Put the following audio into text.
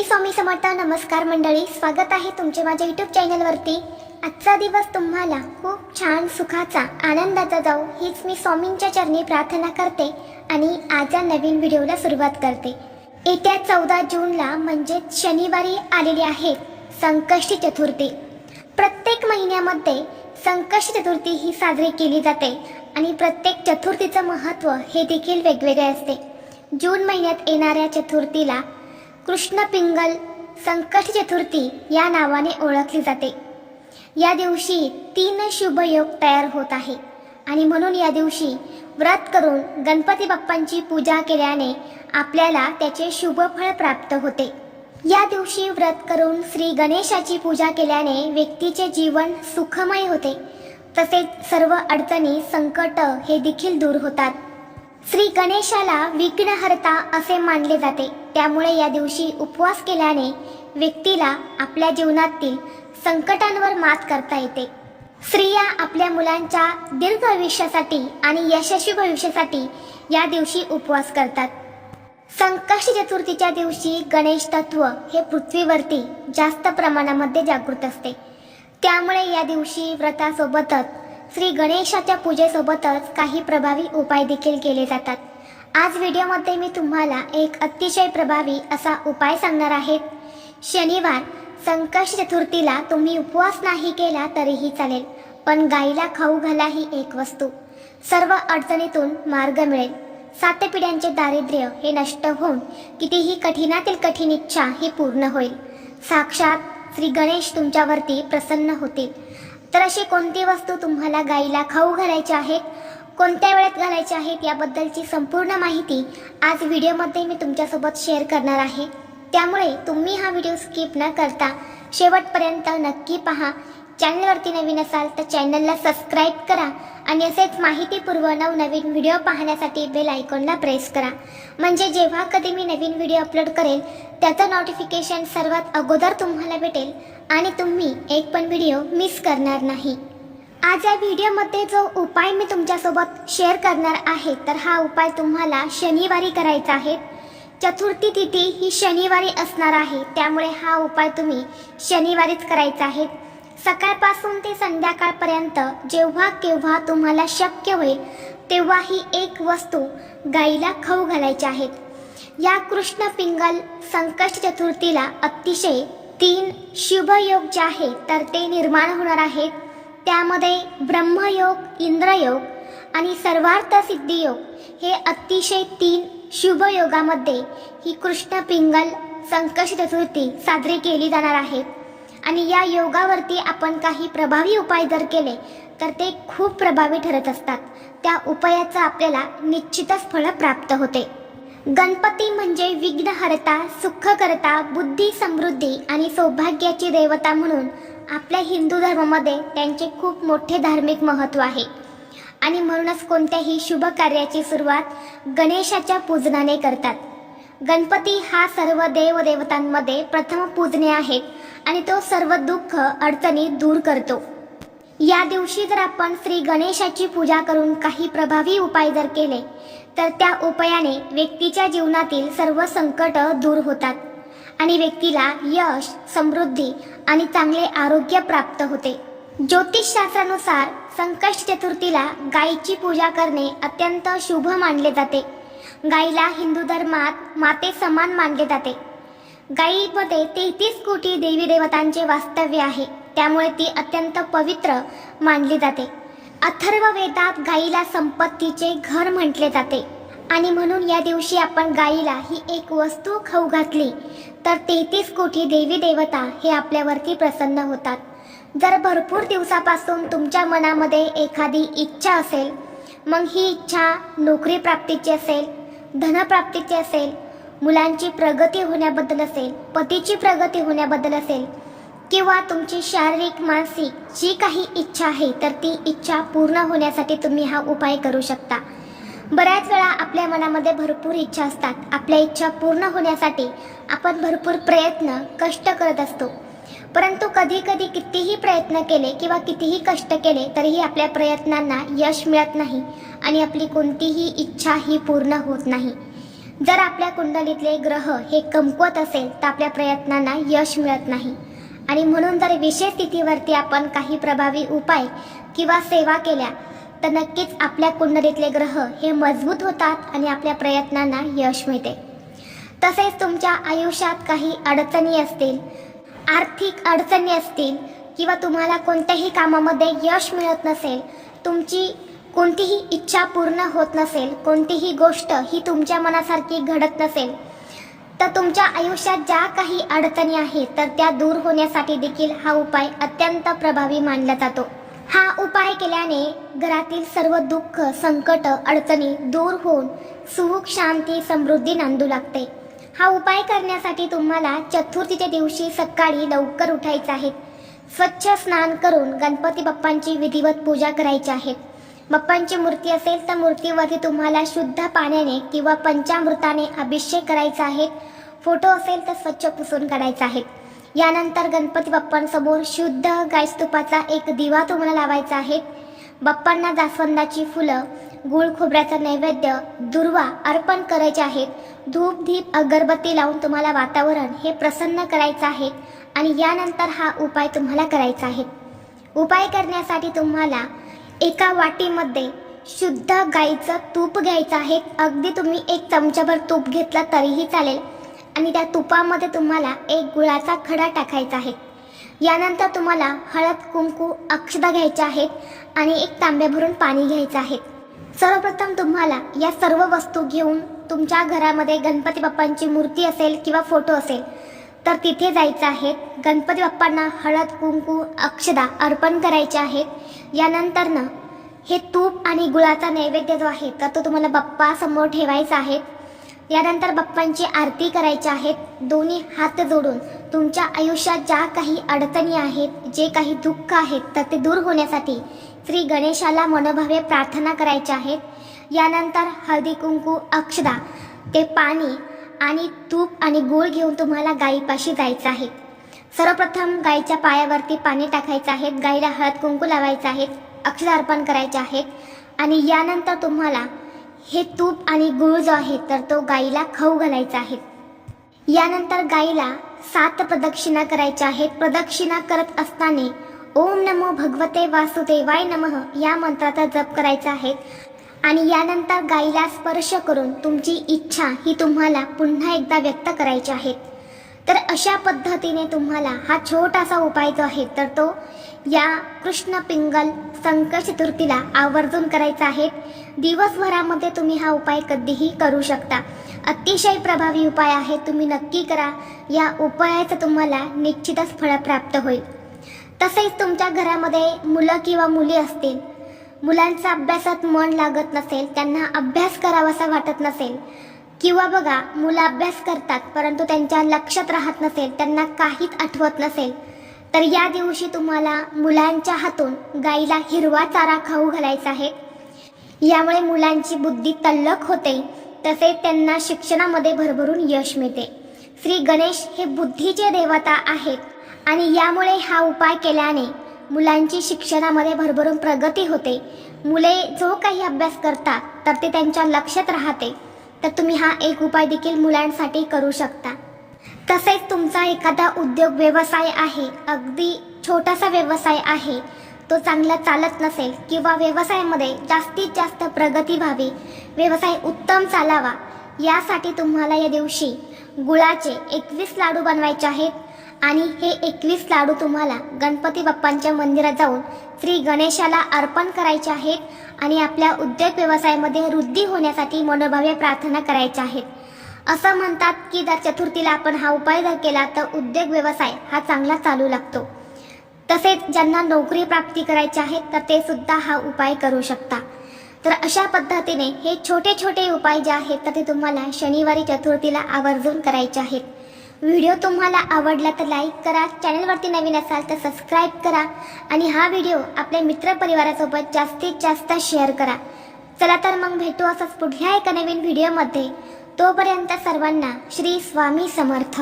स्वामी समर्थ. नमस्कार मंडळी, स्वागत आहे तुमचे माझ्या यूट्यूब चॅनलवरती. आजचा दिवस तुम्हाला खूप छान सुखाचा आनंदाचा जाऊ हीच मी स्वामींच्या चरणी प्रार्थना करते आणि आजच्या नवीन व्हिडिओला सुरुवात करते. येत्या 14 जूनला म्हणजे शनिवारी आलेली आहे संकष्टी चतुर्थी. प्रत्येक महिन्यामध्ये संकष्टी चतुर्थी ही साजरी केली जाते आणि प्रत्येक चतुर्थीचं महत्त्व हे देखील वेगवेगळे असते. जून महिन्यात येणाऱ्या चतुर्थीला कृष्ण पिंगल संकष्टी चतुर्थी या नावाने ओळखली जाते. या दिवशी 3 शुभ योग तयार होत आहे आणि म्हणून या दिवशी व्रत करून गणपती बाप्पांची पूजा केल्याने आपल्याला त्याचे शुभ फळ प्राप्त होते. या दिवशी व्रत करून श्री गणेशाची पूजा केल्याने व्यक्तीचे जीवन सुखमय होते. तसेच सर्व अडचणी संकट हे देखील दूर होतात. श्री गणेशाला विघ्नहर्ता असे मानले जाते. त्यामुळे या दिवशी उपवास केल्याने व्यक्तीला आपल्या जीवनातील संकटांवर मात करता येते. स्त्रिया आपल्या मुलांच्या दीर्घ आयुष्यासाठी आणि यशस्वी भविष्यासाठी या दिवशी उपवास करतात. संकष्टी चतुर्थीच्या दिवशी गणेश तत्व हे पृथ्वीवरती जास्त प्रमाणामध्ये जागृत असते. त्यामुळे या दिवशी व्रतासोबतच श्री गणेशाच्या पूजेसोबतच काही प्रभावी उपाय देखील केले जातात. आज व्हिडिओमध्ये मी तुम्हाला एक अतिशय प्रभावी असा उपाय सांगणार आहे. शनिवार संकष्टी चतुर्थीला तुम्ही उपवास नाही केला तरीही चालेल, पण गाईला खाऊ घाला ही एक वस्तू. सर्व अडचणीतून मार्ग मिळेल. 7 पिढ्यांचे दारिद्र्य हे नष्ट होऊन कितीही कठीणातील कठीण इच्छा ही पूर्ण होईल. साक्षात श्री गणेश तुमच्यावरती प्रसन्न होतील. तर अशी कोणती वस्तू तुम्हाला गाईला खाऊ घालायची आहेत, कोणत्या वेळेत घालायची आहेत याबद्दलची संपूर्ण माहिती आज व्हिडिओमध्ये मी तुमच्यासोबत शेअर करणार आहे. त्यामुळे तुम्ही हा व्हिडिओ स्किप न करता शेवटपर्यंत नक्की पहा. चॅनलवरती नवीन असाल तर चॅनलला सबस्क्राईब करा आणि असेच माहितीपूर्व नवनवीन व्हिडिओ पाहण्यासाठी बेल आयकॉनला प्रेस करा. म्हणजे जेव्हा कधी मी नवीन व्हिडिओ अपलोड करेल त्याचं नोटिफिकेशन सर्वात अगोदर तुम्हाला भेटेल आणि तुम्ही एक पण व्हिडिओ मिस करणार नाही. आज या व्हिडिओमध्ये जो उपाय मी तुमच्यासोबत शेअर करणार आहे तर हा उपाय तुम्हाला शनिवारी करायचा आहे. चतुर्थी तिथी ही शनिवारी असणार आहे. त्यामुळे हा उपाय तुम्ही शनिवारीच करायचा आहे. सकाळपासून ते संध्याकाळपर्यंत जेव्हा केव्हा तुम्हाला शक्य होईल तेव्हा ही एक वस्तू गाईला खाऊ घालायची आहेत. या कृष्ण पिंगल संकष्टी चतुर्थीला अतिशय 3 शुभ योग जे आहेत तर ते निर्माण होणार आहेत. त्यामध्ये ब्रह्मयोग, इंद्रयोग आणि सर्वार्थ सिद्धी योग हे अतिशय 3 शुभ योगामध्ये ही कृष्ण पिंगल संकष्टी चतुर्थी साजरी केली जाणार आहे. आणि या योगावरती आपण काही प्रभावी उपाय जर केले तर ते खूप प्रभावी ठरत असतात. त्या उपायाचं आपल्याला निश्चितच फळ प्राप्त होते. गणपती म्हणजे विघ्नहर्ता, सुखकर्ता, बुद्धी, समृद्धी आणि सौभाग्याची देवता म्हणून आपल्या हिंदू धर्मामध्ये त्यांचे खूप मोठे धार्मिक महत्त्व आहे. आणि म्हणूनच कोणत्याही शुभ कार्याची सुरुवात गणेशाच्या पूजनाने करतात. गणपती हा सर्व देवदेवतांमध्ये प्रथम पूजनीय आहे आणि तो सर्व दुःख अडचणी दूर करतो. या दिवशी जर आपण श्री गणेशाची पूजा करून काही प्रभावी उपाय जर केले तर त्या उपायाने व्यक्तीच्या जीवनातील सर्व संकट दूर होतात आणि व्यक्तीला यश, समृद्धी आणि चांगले आरोग्य प्राप्त होते. ज्योतिषशास्त्रानुसार संकष्टी चतुर्थीला गायीची पूजा करणे अत्यंत शुभ मानले जाते. गायीला हिंदू धर्मात माते समान मानले जाते. गायीमध्ये 33 कोटी देवी देवतांचे वास्तव्य आहे. त्यामुळे ती अत्यंत पवित्र मानली जाते. अथर्व वेदात गायीला संपत्तीचे घर म्हटले जाते आणि म्हणून या दिवशी आपण गायीला ही एक वस्तू खाऊ घातली तर 33 कोटी देवी देवता हे आपल्यावरती प्रसन्न होतात. जर भरपूर दिवसापासून तुमच्या मनामध्ये एखादी इच्छा असेल, मग ही इच्छा नोकरी प्राप्तीची असेल, धनप्राप्तीची असेल, मुलांची प्रगती होण्याबद्दल असेल, पतीची प्रगती होण्याबद्दल असेल किंवा तुमची शारीरिक मानसिक जी काही इच्छा आहे तर ती इच्छा पूर्ण होण्यासाठी तुम्ही हा उपाय करू शकता. बऱ्याच वेळा आपल्या मनामध्ये भरपूर इच्छा असतात. आपल्या इच्छा पूर्ण होण्यासाठी आपण भरपूर प्रयत्न, कष्ट करत असतो. परंतु कधी कधी कितीही प्रयत्न केले किंवा कितीही कष्ट केले तरीही आपल्या प्रयत्नांना यश मिळत नाही आणि आपली कोणतीही इच्छा ही पूर्ण होत नाही. जर आपल्या कुंडलीतले ग्रह हे कमकुवत असेल तर आपल्या प्रयत्नांना यश मिळत नाही. आणि म्हणून जर विशेष तिथीवरती आपण काही प्रभावी उपाय किंवा सेवा केल्या तर नक्कीच आपल्या कुंडलीतले ग्रह हे मजबूत होतात आणि आपल्या प्रयत्नांना यश मिळते. तसेच तुमच्या आयुष्यात काही अडचणी असतील, आर्थिक अडचणी असतील किंवा तुम्हाला कोणत्याही कामामध्ये यश मिळत नसेल, तुमची कोणतीही इच्छा पूर्ण होत नसेल, कोणतीही गोष्ट ही तुमच्या मनासारखी घडत नसेल, तर तुमच्या आयुष्यात ज्या काही अडचणी आहेत तर त्या दूर होण्यासाठी देखील हा उपाय अत्यंत प्रभावी मानला जातो. हा उपाय केल्याने घरातील सर्व दुःख, संकट, अडचणी दूर होऊन सुख, शांती, समृद्धी नांदू लागते. हा उपाय करण्यासाठी तुम्हाला चतुर्थीच्या दिवशी सकाळी लवकर उठायचे आहे. स्वच्छ स्नान करून गणपती बाप्पांची विधिवत पूजा करायची आहे. बाप्पांची मूर्ती असेल तर मूर्तीवरती तुम्हाला शुद्ध पाण्याने किंवा पंचामृताने अभिषेक करायचा आहे. फोटो असेल तर स्वच्छ पुसून काढायचा आहे. यानंतर गणपती बाप्पांसमोर शुद्ध गायस तुपाचा एक दिवा तुम्हाला लावायचा आहे. बाप्पांना जास्वंदाची फुलं, गुळ खोबऱ्याचा नैवेद्य, दुर्वा अर्पण करायचे आहेत. धूप, दीप, अगरबत्ती लावून तुम्हाला वातावरण हे प्रसन्न करायचं आहे आणि यानंतर हा उपाय तुम्हाला करायचा आहे. उपाय करण्यासाठी तुम्हाला एका वाटीमध्ये शुद्ध गाईचं तूप घ्यायचं आहे. अगदी तुम्ही 1 चमचाभर तूप घेतला तरीही चालेल आणि त्या तुपामध्ये तुम्हाला एक गुळाचा खडा टाकायचा आहे. यानंतर तुम्हाला हळद, कुंकू, अक्षता घ्यायच्या आहेत आणि एक तांब्या भरून पाणी घ्यायचं आहे. सर्वप्रथम तुम्हाला या सर्व वस्तू घेऊन तुमच्या घरामध्ये गणपती बाप्पांची मूर्ती असेल किंवा फोटो असेल तर तिथे जायचं आहे. गणपती बाप्पांना हळद, कुंकू, अक्षता अर्पण करायचे आहेत. यानंतर हे तूप आणि गुळाचा नैवेद्य जो आहे तर तो तुम्हाला बाप्पासमोर ठेवायचा आहे. यानंतर बाप्पांची आरती करायची आहे. दोन्ही हात जोडून तुमच्या आयुष्यात ज्या काही अडचणी आहेत, जे काही दुःख आहेत तर ते दूर होण्यासाठी श्री गणेशाला मनोभावे प्रार्थना करायची आहेत. यानंतर हळदी, कुंकू, अक्षता, ते पाणी आणि तूप आणि गूळ घेऊन तुम्हाला गायीपाशी जायचं आहे. सर्वप्रथम गायीच्या पायावरती पाणी टाकायचं आहे. गायीला हळद, कुंकू लावायचं आहे, अक्षता अर्पण करायचे आहेत आणि यानंतर तुम्हाला हे तूप आणि गूळ जो आहे तर तो गायीला खाऊ घालायचा आहे. यानंतर गायीला 7 प्रदक्षिणा करायच्या आहेत. प्रदक्षिणा करत असताना ओम नमो भगवते वासुदेवाय नमः या मंत्राचा जप करायचा आहे आणि यानंतर गायीला स्पर्श करून तुमची इच्छा ही तुम्हाला पुन्हा एकदा व्यक्त करायची आहे. तर अशा पद्धतीने तुम्हाला हा छोटासा उपाय जो आहे तर तो या कृष्ण पिंगल संकट चतुर्थीला आवर्जून करायचा आहे. दिवसभरामध्ये तुम्ही हा उपाय कधीही करू शकता. अतिशय प्रभावी उपाय आहे. तुम्ही नक्की करा. या उपायाचं तुम्हाला निश्चितच फळ प्राप्त होईल. तसेच तुमच्या घरामध्ये मुलं किंवा मुली असतील, मुलांचा अभ्यासात मन लागत नसेल, त्यांना अभ्यास करावासा वाटत नसेल किंवा बघा मुलं अभ्यास करतात परंतु त्यांच्या लक्षात राहत नसेल, त्यांना काहीच आठवत नसेल, तर या दिवशी तुम्हाला मुलांच्या हातून गाईला हिरवा चारा खाऊ घालायचा आहे. यामुळे मुलांची बुद्धी तल्लख होते, तसेच त्यांना शिक्षणामध्ये भरभरून यश मिळते. श्री गणेश हे बुद्धीचे देवता आहेत आणि यामुळे हा उपाय केल्याने मुलांची शिक्षणामध्ये भरभरून प्रगती होते. मुले जो काही अभ्यास करतात तर ते त्यांच्या लक्षात राहते. तर तुम्ही हा एक उपाय देखील मुलांसाठी करू शकता. तसेच तुमचा एखादा उद्योग व्यवसाय आहे, अगदी छोटासा व्यवसाय आहे, तो चांगला चालत नसेल किंवा व्यवसायामध्ये जास्तीत जास्त प्रगती व्हावी, व्यवसाय उत्तम चालावा, यासाठी तुम्हाला या दिवशी गुळाचे 21 लाडू बनवायचे आहेत आणि हे 21 लाडू तुम्हाला गणपती बाप्पांच्या मंदिरात जाऊन श्री गणेशाला अर्पण करायचे आहेत आणि आपल्या उद्योग व्यवसायामध्ये वृद्धी होण्यासाठी मनोभावे प्रार्थना करायच्या आहेत. असं म्हणतात की जर चतुर्थीला आपण हा उपाय जर केला तर उद्योग व्यवसाय हा चांगला चालू लागतो. तसेच ज्यांना नोकरी प्राप्ती करायची आहे तर ते सुद्धा हा उपाय करू शकता. तर अशा पद्धतीने हे छोटे छोटे उपाय जे आहेत तर ते तुम्हाला शनिवारी चतुर्थीला आवर्जून करायचे आहेत. व्हिडिओ तुम्हाला आवडला तर लाईक करा, चॅनलवरती नवीन असाल तर सबस्क्राईब करा आणि हा व्हिडिओ आपल्या मित्रपरिवारासोबत जास्तीत जास्त शेअर करा. चला तर मग भेटू असंच पुढल्या एका नवीन व्हिडिओमध्ये. तोपर्यंत सर्वांना श्री स्वामी समर्थ.